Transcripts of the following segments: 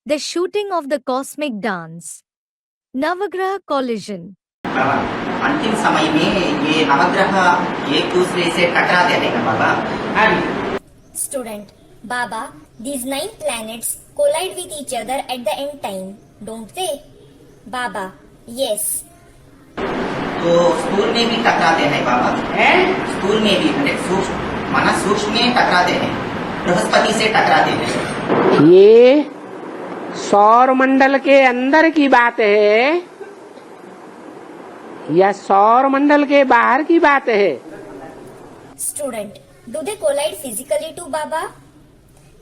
The shooting of the cosmic dance. Navagraha collision. अंतिम समय में ये नवग्रह एक दूसरे से टकराते हैं ना बाबा। Student, Baba, these 9 planets collide with each other at the end time, don't they? Baba, yes. तो स्थूल में भी टकराते हैं बाबा। स्थूल में भी सूक्ष्म में टकराते हैं, बृहस्पति से टकराते हैं। ये सौर मंडल के अंदर की बात है या सौर मंडल के बाहर की बात है? Student, do they collide physically too, Baba?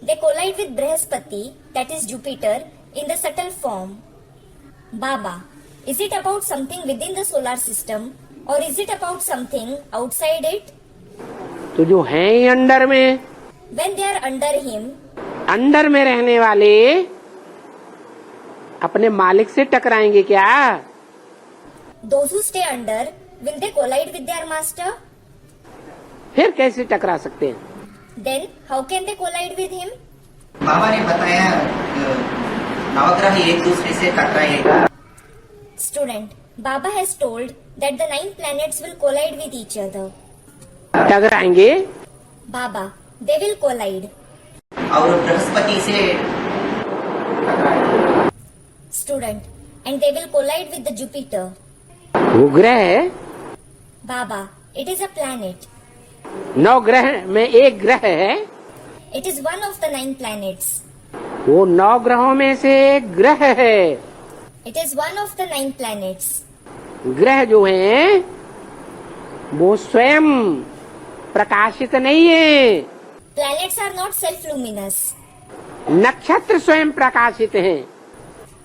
They collide with Brihaspati, that is Jupiter, in the subtle form. Baba, is it about something within the solar system or is it about something outside it? तो जो हैं under में, When they are under him, under में रहने वाले अपने मालिक से टकराएंगे क्या? those who stay under, will they collide with their master? फिर कैसे टकरा सकते हैं? Then how can they collide with him? बाबा ने बताया नवग्रह एक दूसरे से टकराएगा। Student, Baba has told that the 9 planets will collide with each other. टकराएंगे Baba, they will collide. और बृहस्पति से टकराएगा। Student, and they will collide with the Jupiter. वो ग्रह है, Baba, it is a planet. 9 ग्रह में एक ग्रह है, It is one of the 9 planets. वो 9 ग्रहों में से एक ग्रह है। It is one of the 9 planets. ग्रह जो हैं वो स्वयं प्रकाशित नहीं है, Planets are not self-luminous. नक्षत्र स्वयं प्रकाशित हैं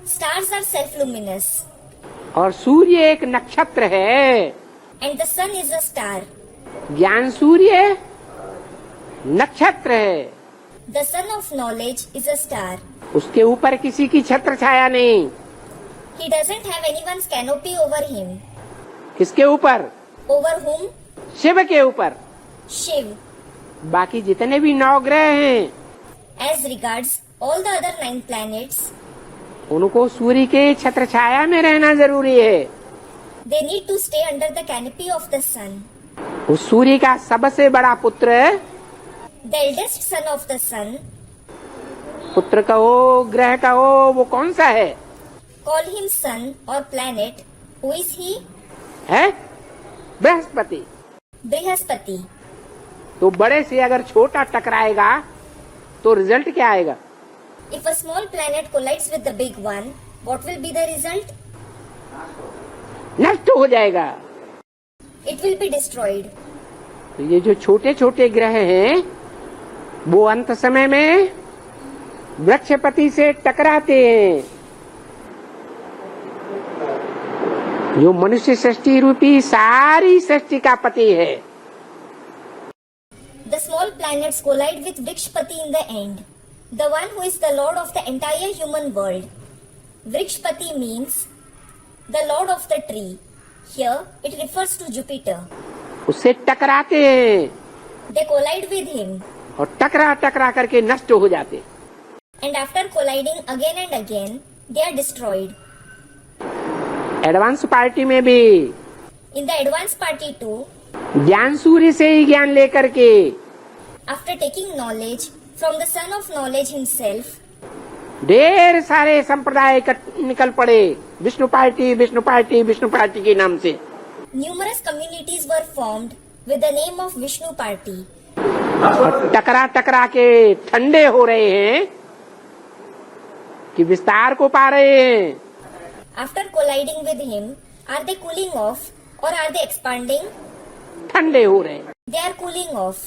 Stars are self-luminous. और सूर्य एक नक्षत्र है। And the sun is a star. ज्ञान सूर्य नक्षत्र है, The sun of knowledge is a star. उसके ऊपर किसी की छत्र छाया नहीं। He doesn't have anyone's canopy over him. किसके ऊपर? Over whom? शिव के ऊपर। Shiv. बाकी जितने भी 9 ग्रह हैं As regards all the other 9 planets, उनको सूर्य के छत्र छाया में रहना जरूरी है। they need to stay under the canopy of the sun. उस सूर्य का सबसे बड़ा पुत्र, The eldest son of the sun, पुत्र कहो ग्रह कहो, वो कौन सा है? call him sun or planet. Who is he? है बृहस्पति। Brihaspati. तो बड़े से अगर छोटा टकराएगा तो रिजल्ट क्या आएगा? If a small planet collides with the big one, what will be the result? नष्ट हो जाएगा। It will be destroyed. तो ये जो छोटे छोटे ग्रह हैं वो अंत समय में वृक्षपति से टकराते हैं, जो मनुष्य सृष्टि रूपी सारी सृष्टि का पति है। The small planets collide with Vrikshpati in the end, the one who is the lord of the entire human world. Vrikshpati means the lord of the tree. Here it refers to Jupiter. उससे टकराते हैं They collide with him, और टकरा टकरा करके नष्ट हो जाते। and after colliding again and again, they are destroyed. Advance party में भी In the advanced party too, ज्ञान सूर्य से ही ज्ञान लेकर के after taking knowledge from the son of knowledge himself, ढेर सारे संप्रदाय निकल पड़े, Vishnu party Vishnu party Vishnu party के नाम से। numerous communities were formed with the name of Vishnu party. टकरा टकरा के ठंडे हो रहे हैं कि विस्तार को पा रहे हैं। After colliding with him, are they cooling off or are they expanding? ठंडे हो रहे हैं। They are cooling off.